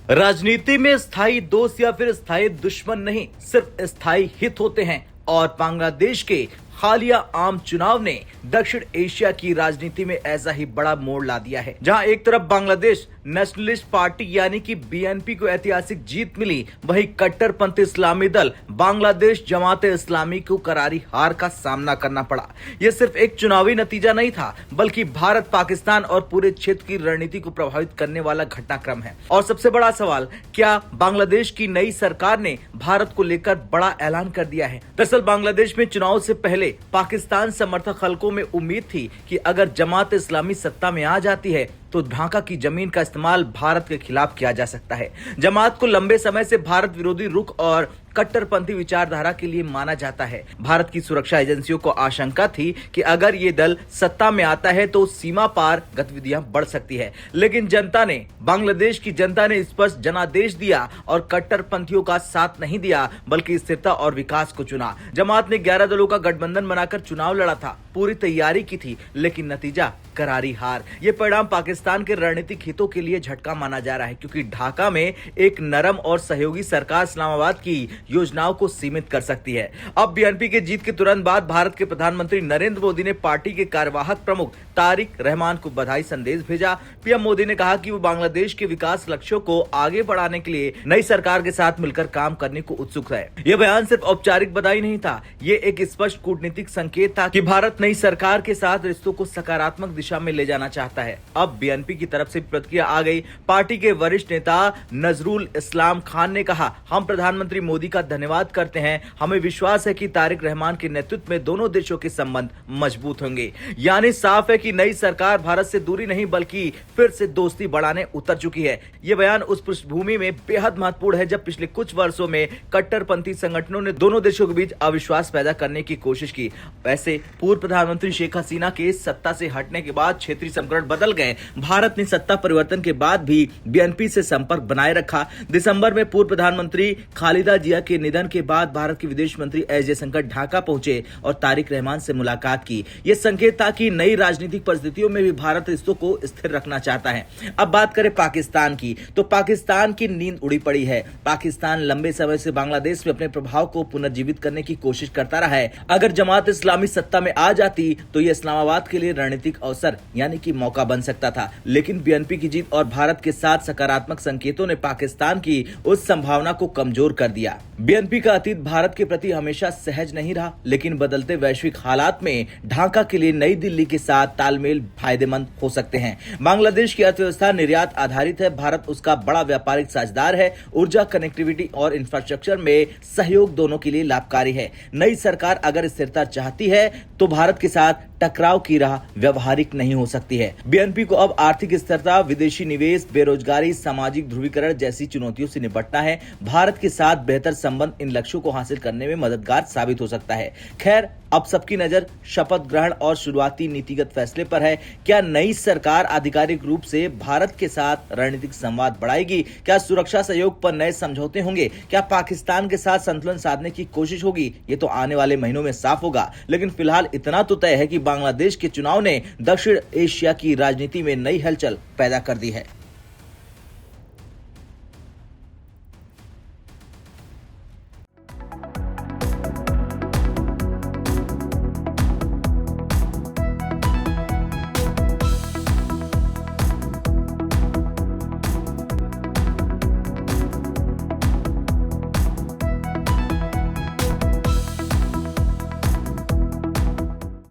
राजनीति में स्थायी दोस्त या फिर स्थायी दुश्मन नहीं, सिर्फ स्थायी हित होते हैं। और बांग्लादेश के हालिया आम चुनाव ने दक्षिण एशिया की राजनीति में ऐसा ही बड़ा मोड़ ला दिया है, जहां एक तरफ बांग्लादेश नेशनलिस्ट पार्टी यानी कि बीएनपी को ऐतिहासिक जीत मिली, वहीं कट्टरपंथी इस्लामी दल बांग्लादेश जमात इस्लामी को करारी हार का सामना करना पड़ा। यह सिर्फ एक चुनावी नतीजा नहीं था, बल्कि भारत, पाकिस्तान और पूरे क्षेत्र की रणनीति को प्रभावित करने वाला घटनाक्रम है। और सबसे बड़ा सवाल, क्या बांग्लादेश की नई सरकार ने भारत को लेकर बड़ा ऐलान कर दिया है? दरअसल बांग्लादेश में चुनाव से पहले पाकिस्तान समर्थक हलकों में उम्मीद थी कि अगर जमात इस्लामी सत्ता में आ जाती है तो ढाका की जमीन का इस्तेमाल भारत के खिलाफ किया जा सकता है। जमात को लंबे समय से भारत विरोधी रुख और कट्टरपंथी विचारधारा के लिए माना जाता है। भारत की सुरक्षा एजेंसियों को आशंका थी कि अगर ये दल सत्ता में आता है तो सीमा पार गतिविधियां बढ़ सकती है। लेकिन बांग्लादेश की जनता ने स्पष्ट जनादेश दिया और कट्टरपंथियों का साथ नहीं दिया, बल्कि स्थिरता और विकास को चुना। जमात ने 11 दलों का गठबंधन बनाकर चुनाव लड़ा था, पूरी तैयारी की थी, लेकिन नतीजा करारी हार। ये परिणाम पाकिस्तान के रणनीतिक हितों के लिए झटका माना जा रहा है, क्योंकि ढाका में एक नरम और सहयोगी सरकार इस्लामाबाद की योजनाओं को सीमित कर सकती है। अब बीएनपी के जीत के तुरंत बाद भारत के प्रधानमंत्री नरेंद्र मोदी ने पार्टी के कार्यवाहक प्रमुख तारिक रहमान को बधाई संदेश भेजा। पीएम मोदी ने कहा कि वो बांग्लादेश के विकास लक्ष्यों को आगे बढ़ाने के लिए नई सरकार के साथ मिलकर काम करने को उत्सुक है। यह बयान सिर्फ औपचारिक बधाई नहीं था, ये एक स्पष्ट कूटनीतिक संकेत था कि भारत नई सरकार के साथ रिश्तों को सकारात्मक दिशा में ले जाना चाहता है। अब बीएनपी की तरफ से प्रतिक्रिया आ गई। पार्टी के वरिष्ठ नेता नजरुल इस्लाम खान ने कहा, हम प्रधानमंत्री मोदी का धन्यवाद करते हैं। हमें विश्वास है कि तारिक रहमान के नेतृत्व में दोनों देशों के संबंध मजबूत होंगे। यानी साफ है कि नई सरकार भारत से दूरी नहीं बल्कि फिर से दोस्ती बढ़ाने उतर चुकी है। यह बयान उस पृष्ठभूमि में बेहद महत्वपूर्ण है जब पिछले कुछ वर्षों में कट्टरपंथी संगठनों ने दोनों देशों के बीच अविश्वास पैदा करने की कोशिश की। वैसे पूर्व प्रधानमंत्री शेख हसीना के सत्ता से हटने के बाद क्षेत्रीय समीकरण बदल गए। भारत ने सत्ता परिवर्तन के बाद भी बीएनपी से संपर्क बनाए रखा। दिसंबर में पूर्व प्रधानमंत्री खालिदा जिया के निधन के बाद भारत के विदेश मंत्री एस जयशंकर ढाका पहुंचे और तारिक रहमान से मुलाकात की। यह संकेत था कि नई राजनीतिक परिस्थितियों में भी भारत रिश्तों को स्थिर रखना चाहता है। अब बात करें पाकिस्तान की, तो पाकिस्तान की नींद उड़ी पड़ी है। पाकिस्तान लंबे समय से बांग्लादेश में अपने प्रभाव को पुनर्जीवित करने की कोशिश करता रहा है। अगर जमात इस्लामी सत्ता में आ जाती तो यह इस्लामाबाद के लिए रणनीतिक अवसर यानी कि मौका बन सकता था। लेकिन बीएनपी की जीत और भारत के साथ सकारात्मक संकेतों ने पाकिस्तान की उस संभावना को कमजोर कर दिया। बीएनपी का अतीत भारत के प्रति हमेशा सहज नहीं रहा, लेकिन बदलते वैश्विक हालात में ढाका के लिए नई दिल्ली के साथ तालमेल फायदेमंद हो सकते हैं। बांग्लादेश की अर्थव्यवस्था निर्यात आधारित है, भारत उसका बड़ा व्यापारिक साझेदार है। ऊर्जा, कनेक्टिविटी और इंफ्रास्ट्रक्चर में सहयोग दोनों के लिए लाभकारी है। नई सरकार अगर स्थिरता चाहती है तो भारत के साथ टकराव की राह व्यवहारिक नहीं हो सकती है। बीएनपी को अब आर्थिक स्थिरता, विदेशी निवेश, बेरोजगारी, सामाजिक ध्रुवीकरण जैसी चुनौतियों से निपटना है। भारत के साथ बेहतर संबंध इन लक्ष्यों को हासिल करने में मददगार साबित हो सकता है। खैर, अब सबकी नजर शपथ ग्रहण और शुरुआती नीतिगत फैसले पर है। क्या नई सरकार आधिकारिक रूप से भारत के साथ रणनीतिक संवाद बढ़ाएगी? क्या सुरक्षा सहयोग पर नए समझौते होंगे? क्या पाकिस्तान के साथ संतुलन साधने की कोशिश होगी? ये तो आने वाले महीनों में साफ होगा। लेकिन फिलहाल इतना तो तय है कि बांग्लादेश के चुनाव ने दक्षिण एशिया की राजनीति में नई हलचल पैदा कर दी है।